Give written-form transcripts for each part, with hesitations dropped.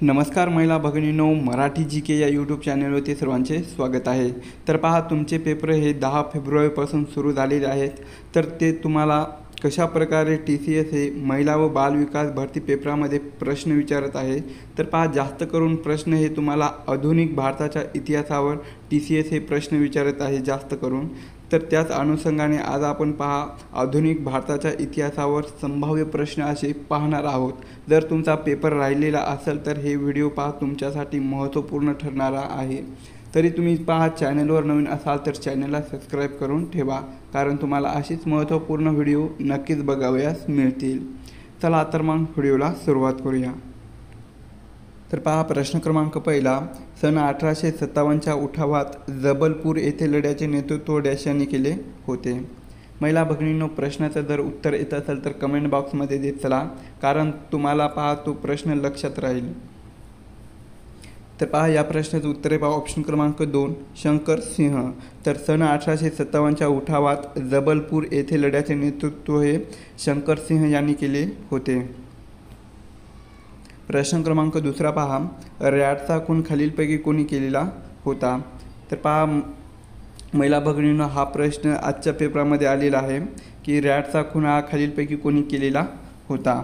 नमस्कार महिला भगिनींनो, मराठी जी के या यूट्यूब चॅनलवरती सर्वांचे स्वागत आहे। तर पहा, तुमचे पेपर हे 10 फेब्रुवारीपासून सुरू झालेले आहेत। तर ते तुम्हाला कशा प्रकारे TCS हे महिला व बाल विकास भरती पेपरामध्ये प्रश्न विचारत आहे। तर पहा, जास्त करून प्रश्न हे तुम्हाला आधुनिक भारताच्या इतिहासावर TCS हे प्रश्न विचारत आहे जास्त करून। तर त्याच अनुषंगाने आज आपण पहा आधुनिक भारताच्या इतिहासावर संभाव्य प्रश्न असे पाहणार आहोत। जर तुमचा पेपर राहिलेला असेल तर हे व्हिडिओ पहा तुमच्यासाठी महत्त्वपूर्ण ठरणारा आहे। तरी तुम्ही पहा, चॅनलवर नवीन असाल तर चॅनलला सबस्क्राईब करून ठेवा, कारण तुम्हाला अशीच महत्त्वपूर्ण व्हिडिओ नक्कीच बघावयास मिळतील। चला तर मग व्हिडिओला सुरुवात करूया। तर पहा, प्रश्न क्रमांक पहिला, सन 1857च्या उठावात जबलपूर येथे लढ्याचे नेतृत्व डॅश यांनी केले होते। महिला भगिनींनो, प्रश्नाचं जर उत्तर येत असेल तर कमेंट बॉक्समध्ये देत चला, कारण तुम्हाला पहा तो प्रश्न लक्षात राहील। तर पहा, या प्रश्नाचं उत्तर आहे पहा ऑप्शन क्रमांक 2 शंकर सिंह। तर सन 1857च्या उठावात जबलपूर येथे लढ्याचे नेतृत्व हे शंकर सिंह यांनी केले होते। प्रश्न क्रमांक दुसरा पहा, रॅडचा खून खालीलपैकी कोणी केलेला होता। तर पहा महिला भगिनींनो, हा प्रश्न आजच्या पेपरामध्ये आलेला आहे की रॅडचा खून हा खालीलपैकी कोणी केलेला होता।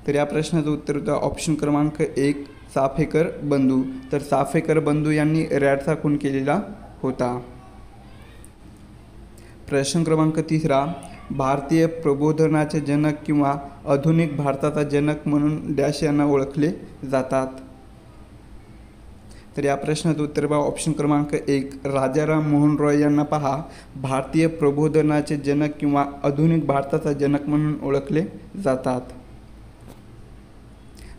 तर या प्रश्नाचं उत्तर होतं ऑप्शन क्रमांक 1 चाफेकर बंधू। तर चाफेकर बंधू यांनी रॅडचा खून केलेला होता। प्रश्न क्रमांक तिसरा, भारतीय प्रबोधनाचे जनक किंवा आधुनिक भारताचा जनक म्हणून डॅश यांना ओळखले जातात। तर या प्रश्नाचं उत्तर पहा ऑप्शन क्रमांक 1 राजाराम मोहन रॉय यांना पहा भारतीय प्रबोधनाचे जनक किंवा आधुनिक भारताचा जनक म्हणून ओळखले जातात।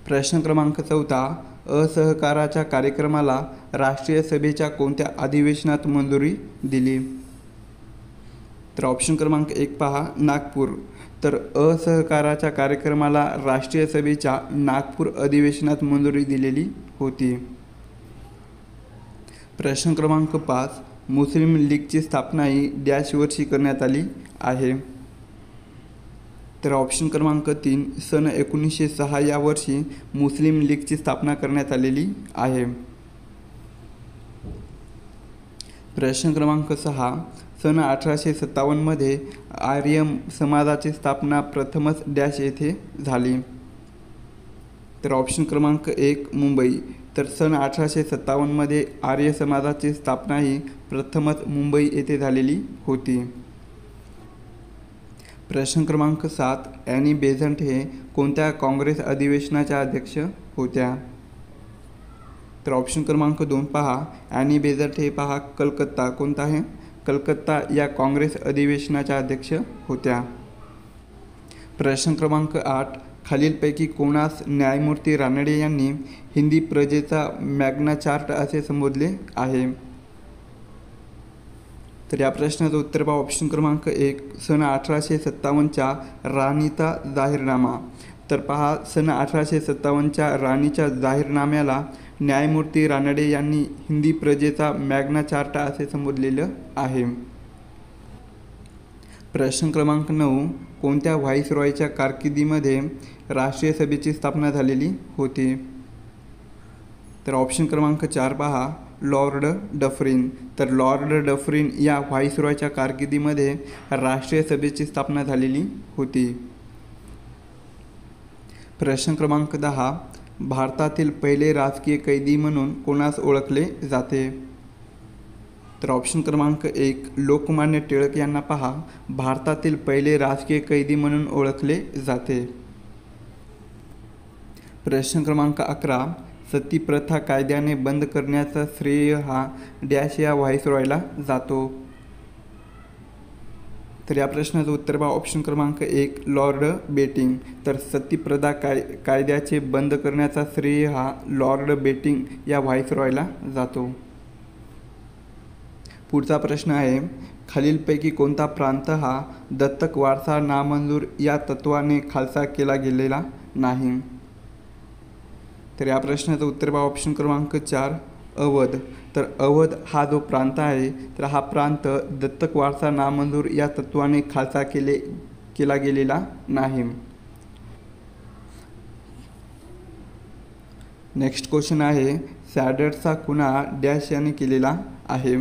प्रश्न क्रमांक 4, असहकाराच्या कार्यक्रमाला राष्ट्रीय सभेच्या कोणत्या अधिवेशनात मंजुरी दिली। तर ऑप्शन क्रमांक 1 पहा नागपूर। तर असहकाराच्या कार्यक्रमाला राष्ट्रीय सभेच्या नागपूर अधिवेशनात मंजुरी दिलेली होती। प्रश्न क्रमांक 5, मुस्लिम लीगची स्थापना ही डॅश वर्षी करण्यात आली आहे। तर ऑप्शन क्रमांक 3 सन 1906 या वर्षी मुस्लिम लीगची स्थापना करण्यात आलेली आहे। प्रश्न क्रमांक 6, सन 1857मध्ये आर्य समाजाची स्थापना प्रथमच डॅश येथे झाली। तर ऑप्शन क्रमांक 1 मुंबई। तर सन 1857मध्ये आर्य समाजाची स्थापना ही प्रथमच मुंबई येथे झालेली होती। प्रश्न क्रमांक 7, ॲनी बेझंट हे कोणत्या काँग्रेस अधिवेशनाच्या अध्यक्ष होत्या। तर ऑप्शन क्रमांक 2 पहा ॲनी बेझंट हे पहा कलकत्ता, कोणता आहे कलकत्ता या काँग्रेस अधिवेशनाच्या अध्यक्ष होत्या। प्रश्न क्रमांक 8, खालीलपैकी कोणास न्यायमूर्ती रानडे यांनी हिंदी प्रजेचा मॅग्ना चार्ट असे संबोधले आहे। तर या प्रश्नाचं उत्तर पहा ऑप्शन क्रमांक 1 सन 1857च्या राणीचा जाहीरनामा। तर पहा, सन 1857च्या राणीच्या जाहीरनाम्याला न्यायमूर्ती रानडे यांनी हिंदी प्रजेचा मॅग्ना चार्टा असे संबोधलेलं आहे। प्रश्न क्रमांक 9, कोणत्या व्हाईसरॉयच्या कारकिर्दीमध्ये राष्ट्रीय सभेची स्थापना झालेली होती। तर ऑप्शन क्रमांक 4 पहा लॉर्ड डफरिन। तर लॉर्ड डफरिन या व्हाईसरॉयच्या कारकिर्दीमध्ये राष्ट्रीय सभेची स्थापना झालेली होती। प्रश्न क्रमांक 10, भारतातील पहिले राजकीय कैदी म्हणून कोणास ओळखले जाते। तर ऑप्शन क्रमांक 1 लोकमान्य टिळक यांना पहा भारतातील पहिले राजकीय कैदी म्हणून ओळखले जाते। प्रश्न क्रमांक 11, सती प्रथा कायद्याने बंद करण्याचा श्रेय हा डॅश या व्हाईसरॉयला जातो। तर या प्रश्नाचं उत्तर पहा ऑप्शन क्रमांक 1 लॉर्ड बेटिंग। तर सती प्रथा कायद्याचे बंद करण्याचा श्रेय हा लॉर्ड बेटिंग या व्हाईसरॉयला जातो। पुढचा प्रश्न आहे, खालीलपैकी कोणता प्रांत हा दत्तक वारसा नामंजूर या तत्वाने खालसा केला गेलेला नाही। तर या प्रश्नाचं उत्तर पहा ऑप्शन क्रमांक 4 अवध। तर अवध हा जो प्रांत आहे तर हा प्रांत दत्तक वारसा नामंजूर या तत्वाने खालसा केला गेलेला नाही। नेक्स्ट क्वेश्चन आहे, सॅडरचा खुना डॅश याने केलेला आहे.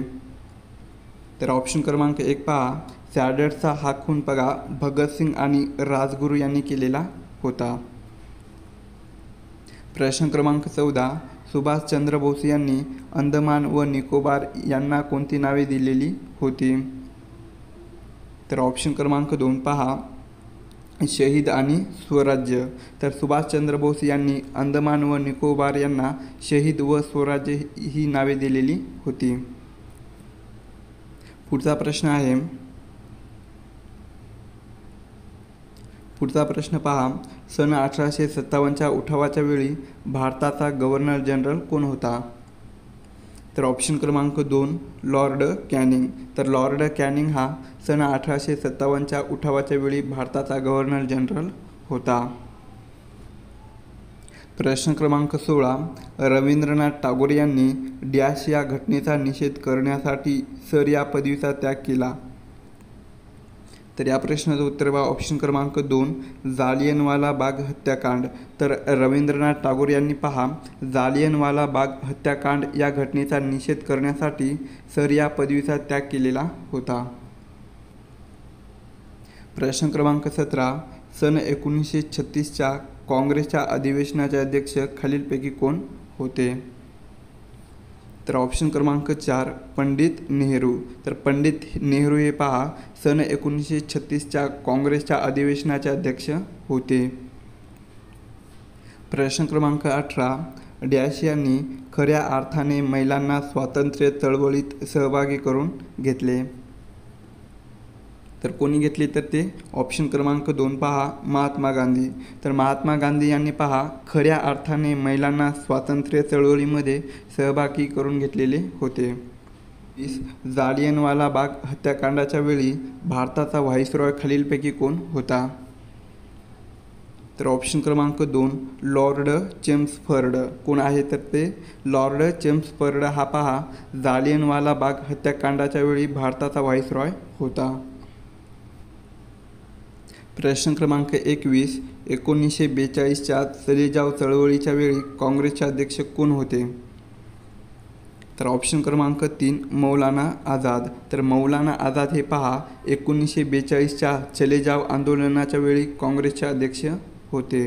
तर ऑप्शन क्रमांक 1 पहा, सॅडरचा हा खून बघा भगतसिंग आणि राजगुरू यांनी केलेला होता. प्रश्न क्रमांक 14, सुभाषचंद्र बोस यांनी अंदमान व निकोबार यांना कोणती नावे दिलेली होती. तर ऑप्शन क्रमांक 2 पहा, शहीद आणि स्वराज्य. तर सुभाषचंद्र बोस यांनी अंदमान व निकोबार यांना शहीद व स्वराज्य ही नावे दिलेली होती. पुढचा प्रश्न पहा, सन 1857च्या उठावाच्या वेळी भारताचा गव्हर्नर जनरल कोण होता. तर ऑप्शन क्रमांक 2 लॉर्ड कॅनिंग. तर लॉर्ड कॅनिंग हा सन 1857च्या उठावाच्या वेळी भारताचा गव्हर्नर जनरल होता. प्रश्न क्रमांक 16, रवींद्रनाथ टागोर यांनी डॅश या घटनेचा निषेध करण्यासाठी सर या पदवीचा त्याग केला. तर या प्रश्नाचं उत्तर बघा ऑप्शन क्रमांक 2 जालियनवाला बाग हत्याकांड. तर रवींद्रनाथ टागोर यांनी पहा जालियनवाला बाग हत्याकांड या घटनेचा निषेध करण्यासाठी सर या पदवीचा त्याग केलेला होता. प्रश्न क्रमांक 17, सन 1936च्या काँग्रेसच्या अधिवेशनाचे अध्यक्ष खालीलपैकी कोण होते. तर ऑप्शन क्रमांक 4 पंडित नेहरू. तर पंडित नेहरू हे पहा सन 1936च्या काँग्रेसच्या अधिवेशनाचे अध्यक्ष होते. प्रश्न क्रमांक 18, डॅश यांनी खऱ्या अर्थाने महिलांना स्वातंत्र्य चळवळीत सहभागी करून घेतले. तर कोणी घेतले तर ते ऑप्शन क्रमांक 2 पहा महात्मा गांधी. तर महात्मा गांधी यांनी पहा खऱ्या अर्थाने महिलांना स्वातंत्र्य चळवळीमध्ये सहभागी करून घेतलेले होते. जालियनवाला बाग हत्याकांडाच्या वेळी भारताचा व्हाईसरॉय खालीलपैकी कोण होता. तर ऑप्शन क्रमांक 2 लॉर्ड चेम्सफर्ड. कोण आहे तर ते लॉर्ड चेम्सफर्ड हा पहा जालियनवाला बाग हत्याकांडाच्या वेळी भारताचा व्हाईसरॉय होता. प्रश्न क्रमांक 21, 1942च्या चले जाव चळवळीच्या वेळी काँग्रेसचे अध्यक्ष कोण होते. तर ऑप्शन क्रमांक 3 मौलाना आझाद. तर मौलाना आझाद हे पहा 1942च्या चले जाव आंदोलनाच्या वेळी काँग्रेसचे अध्यक्ष होते.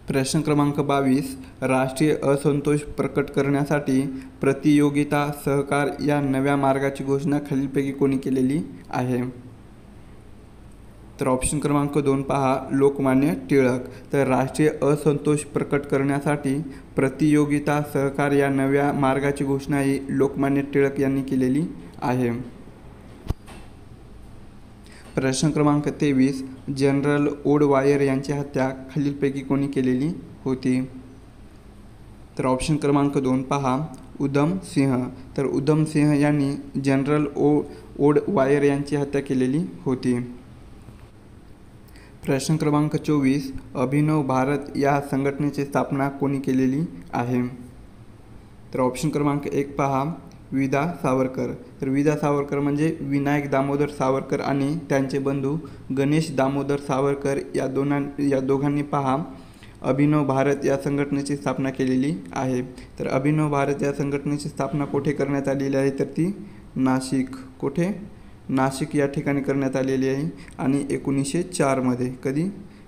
प्रश्न क्रमांक 22, राष्ट्रीय असंतोष प्रकट करण्यासाठी प्रतियोगिता सहकार या नव्या मार्गाची घोषणा खालीलपैकी कोणी केलेली आहे. तर ऑप्शन क्रमांक 2 पहा लोकमान्य टिळक. तर राष्ट्रीय असंतोष प्रकट करण्यासाठी प्रतियोगिता सहकार या नव्या मार्गाची घोषणा ही लोकमान्य टिळक यांनी केलेली आहे. प्रश्न क्रमांक 23, जनरल ओडवायर यांची हत्या खालीलपैकी कोणी केलेली होती. तर ऑप्शन क्रमांक 2 पहा उधम सिंह. तर उधम सिंह यांनी जनरल ओडवायर यांची हत्या केलेली होती. प्रश्न क्रमांक 24, अभिनव भारत या संघटनेची स्थापना कोणी केलेली आहे. तर ऑप्शन क्रमांक 1 पहा विदा सावरकर. तर विदा सावरकर म्हणजे विनायक दामोदर सावरकर आणि त्यांचे बंधू गणेश दामोदर सावरकर या दोघांनी पहा अभिनव भारत या संघटनेची स्थापना केलेली आहे. तर अभिनव भारत या संघटनेची स्थापना कुठे करण्यात आलेली आहे तर ती नाशिक. कुठे नाशिक या ठिकाणी करण्यात आलेली आहे आणि 1904 मध्ये. कधी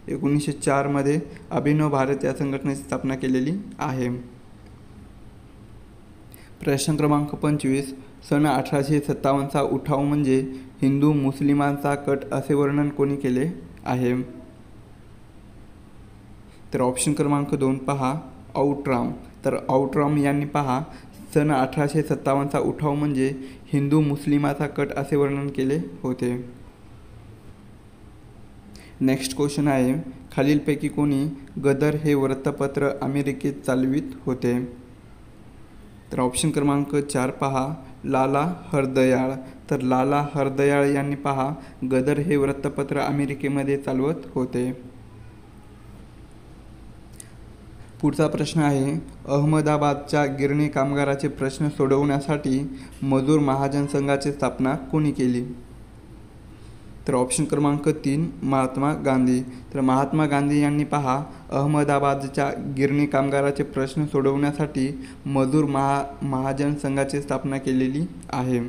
1904 मध्ये अभिनव भारत या संघटनेची स्थापना केलेली आहे. प्रश्न क्रमांक 25, सन 1857चा उठाव म्हणजे हिंदू मुस्लिमांचा कट असे वर्णन कोणी केले आहे. तर ऑप्शन क्रमांक 2 पहा आऊटराम. तर आऊटराम यांनी पहा सन 1857चा उठाव म्हणजे हिंदू मुस्लिमाचा कट असे वर्णन केले होते. नेक्स्ट क्वेश्चन आहे, खालीलपैकी कोणी गदर हे वृत्तपत्र अमेरिकेत चालवित होते. तर ऑप्शन क्रमांक 4 पहा लाला हरदयाळ. तर लाला हरदयाळ यांनी पहा गदर हे वृत्तपत्र अमेरिकेमध्ये चालवत होते. पुढचा प्रश्न आहे, अहमदाबादच्या गिरणी कामगाराचे प्रश्न सोडवण्यासाठी मजूर महाजन संघाची स्थापना कोणी केली. तर ऑप्शन क्रमांक 3 महात्मा गांधी. तर महात्मा गांधी यांनी पहा अहमदाबादच्या गिरणी कामगाराचे प्रश्न सोडवण्यासाठी मजूर महाजन संघाची स्थापना केलेली आहे.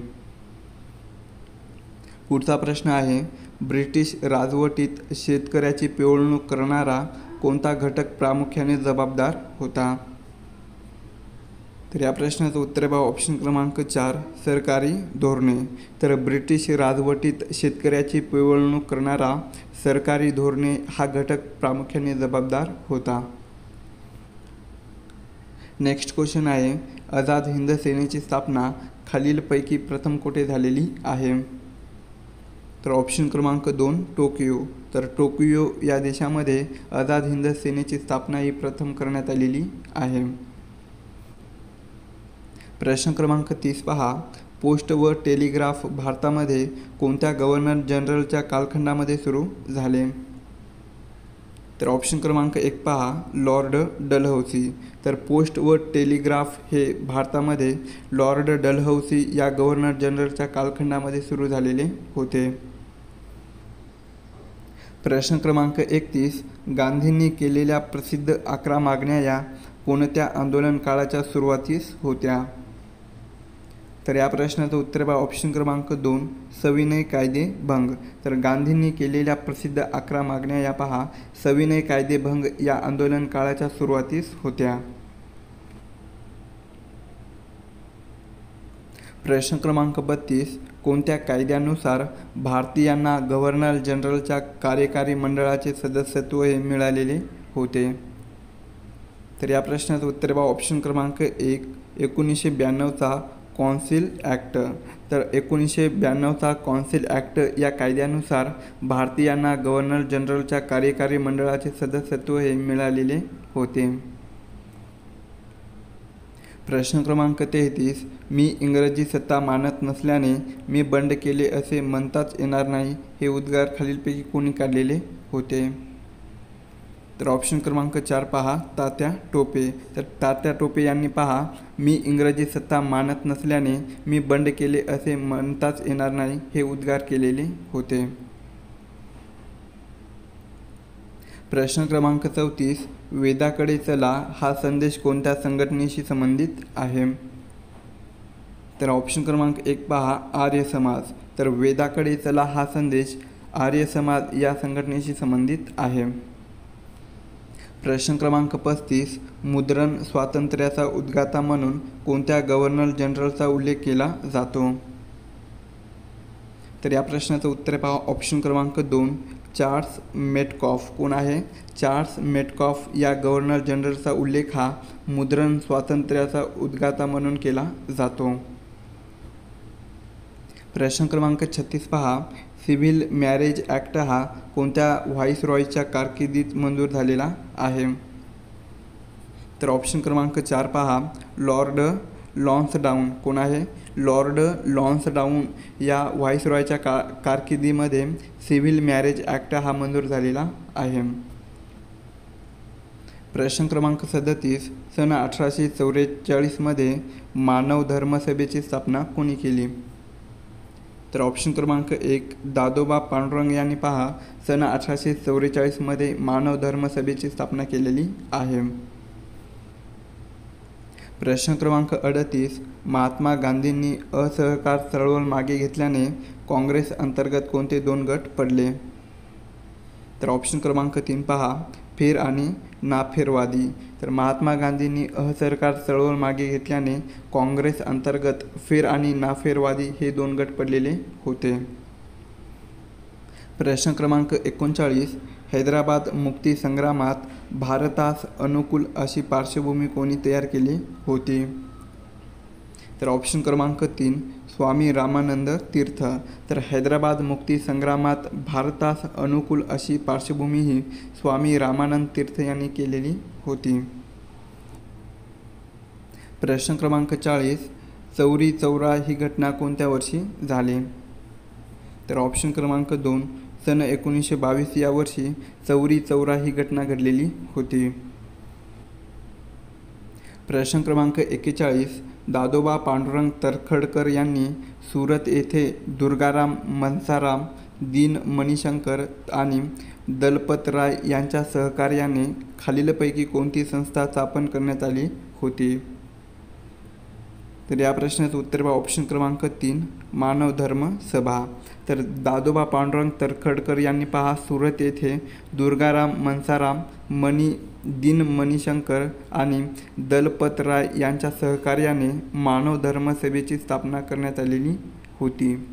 पुढचा प्रश्न आहे, ब्रिटिश राजवटीत शेतकऱ्याची पिळवणूक करणारा कोणता घटक प्रामुख्याने जबाबदार होता? तर या प्रश्नाचं उत्तर आहे ऑप्शन क्रमांक 4 सरकारी धोरणे. तर ब्रिटिश राजवटीत शेतकऱ्याची पिळवणूक करणारा सरकारी धोरणे हा घटक प्रामुख्याने जबाबदार होता. नेक्स्ट क्वेश्चन आहे, आझाद हिंद सेनेची स्थापना खालीलपैकी प्रथम कुठे झालेली आहे? तर ऑप्शन क्रमांक 2 टोकियो. तर टोकियो या देशामध्ये आझाद हिंद सेनेची स्थापना ही प्रथम करण्यात आलेली आहे. प्रश्न क्रमांक 30 पहा, पोस्ट व टेलिग्राफ भारतामध्ये कोणत्या गव्हर्नर जनरलच्या कालखंडामध्ये सुरू झाले? तर ऑप्शन क्रमांक 1 पहा लॉर्ड डलहौसी. तर पोस्ट व टेलिग्राफ हे भारतामध्ये लॉर्ड डलहौसी या गव्हर्नर जनरलच्या कालखंडामध्ये सुरू झालेले होते. प्रश्न क्रमांक 31, गांधींनी केलेल्या प्रसिद्ध 11 मागण्या या कोणत्या आंदोलन काळाच्या सुरुवातीस होत्या? तर या प्रश्नाचं उत्तर आहे ऑप्शन क्रमांक 2 सविनय कायदे भंग. तर गांधींनी केलेल्या प्रसिद्ध 11 मागण्या या पहा सविनय कायदे भंग या आंदोलन काळाच्या सुरुवातीस होत्या. प्रश्न क्रमांक 32, कोणत्या कायद्यानुसार भारतीयांना गव्हर्नर जनरलच्या कार्यकारी मंडळाचे सदस्यत्व हे मिळालेले होते? तर या प्रश्नाचं उत्तर आहे ऑप्शन क्रमांक 1 1992चा कौन्सिल ॲक्ट. तर 1992चा कौन्सिल ॲक्ट या कायद्यानुसार भारतीयांना गव्हर्नर जनरलच्या कार्यकारी मंडळाचे सदस्यत्व हे मिळालेले होते. प्रश्न क्रमांक 33, मी इंग्रजी सत्ता मानत नसल्याने मी बंड केले असे म्हणताच येणार नाही हे उद्गार खालीलपैकी कोणी काढलेले होते? तर ऑप्शन क्रमांक 4 पहा तात्या टोपे. तर तात्या टोपे यांनी पहा मी इंग्रजी सत्ता मानत नसल्याने मी बंड केले असे म्हणताच येणार नाही हे उद्गार केलेले होते. प्रश्न क्रमांक 34, वेदाकडे चला हा संदेश कोणत्या संघटनेशी संबंधित आहे? तर ऑप्शन क्रमांक 1 पहा आर्य समाज. तर वेदाकडे चला हा संदेश आर्य समाज या संघटनेशी संबंधित आहे. प्रश्न क्रमांक 35, मुद्रण स्वातंत्र्याचा उद्गाता म्हणून कोणत्या गव्हर्नर जनरलचा उल्लेख केला जातो? तर या प्रश्नाचं उत्तर आहे पहा ऑप्शन क्रमांक 2 चार्ल्स मेटकॉफ. कोण आहे? चार्ल्स मेटकॉफ या गव्हर्नर जनरलचा उल्लेख हा मुद्रण स्वातंत्र्याचा उद्गाता म्हणून केला जातो. प्रश्न क्रमांक 36 पहा सिव्हिल मॅरेज ॲक्ट हा कोणत्या व्हाईसरॉयच्या कारकिर्दीत मंजूर झालेला आहे? तर ऑप्शन क्रमांक 4 पहा लॉर्ड लॉन्सडाऊन. कोण आहे? लॉर्ड लॉन्सडाऊन या व्हाईसरॉयच्या कारकिर्दीमध्ये सिव्हिल मॅरेज ॲक्ट हा मंजूर झालेला आहे. प्रश्न क्रमांक 37, सन 1844 मानव धर्मसभेची स्थापना कोणी केली? तर ऑप्शन क्रमांक 1 दादोबा पांडुरंग यांनी पहा सन 1844 मानव धर्मसभेची स्थापना केलेली आहे. प्रश्न क्रमांक 38, महात्मा गांधींनी असहकार चळवळ मागे घेतल्याने काँग्रेस अंतर्गत कोणते 2 गट पडले? तर ऑप्शन क्रमांक 3 पहा फेर आणि नाफेरवादी. तर महात्मा गांधींनी असहकार चळवळ मागे घेतल्याने काँग्रेस अंतर्गत फेर आणि नाफेरवादी हे 2 गट पडलेले होते. प्रश्न क्रमांक 39, हैदराबाद मुक्ती संग्रामात भारतास अनुकूल अशी पार्श्वभूमी कोणी तयार केली होती? तर ऑप्शन क्रमांक 3 स्वामी रामानंद तीर्थ. तर हैदराबाद मुक्ती संग्रामात भारतास अनुकूल अशी पार्श्वभूमी ही स्वामी रामानंद तीर्थ यांनी केलेली होती. प्रश्न क्रमांक 40, चौरी चौरा ही घटना कोणत्या वर्षी झाली? तर ऑप्शन क्रमांक 2 सन 1922 या वर्षी चौरी चौरा ही घटना घडलेली होती. प्रश्न क्रमांक 41, दादोबा पांडुरंग तरखडकर यांनी सुरत येथे दुर्गाराम मनसाराम दीन मणिशंकर आणि दलपतराय यांच्या सहकार्याने खालीलपैकी कोणती संस्था स्थापन करण्यात आली होती? तर या प्रश्नाचं उत्तर बघा ऑप्शन क्रमांक 3 मानव धर्म सभा. तर दादोबा पांडुरंग तरखडकर यांनी पहा सुरत येथे दुर्गाराम मनसाराम दीन मणिशंकर आणि दलपतराय यांच्या सहकार्याने मानव धर्म सभेची स्थापना करण्यात आलेली होती.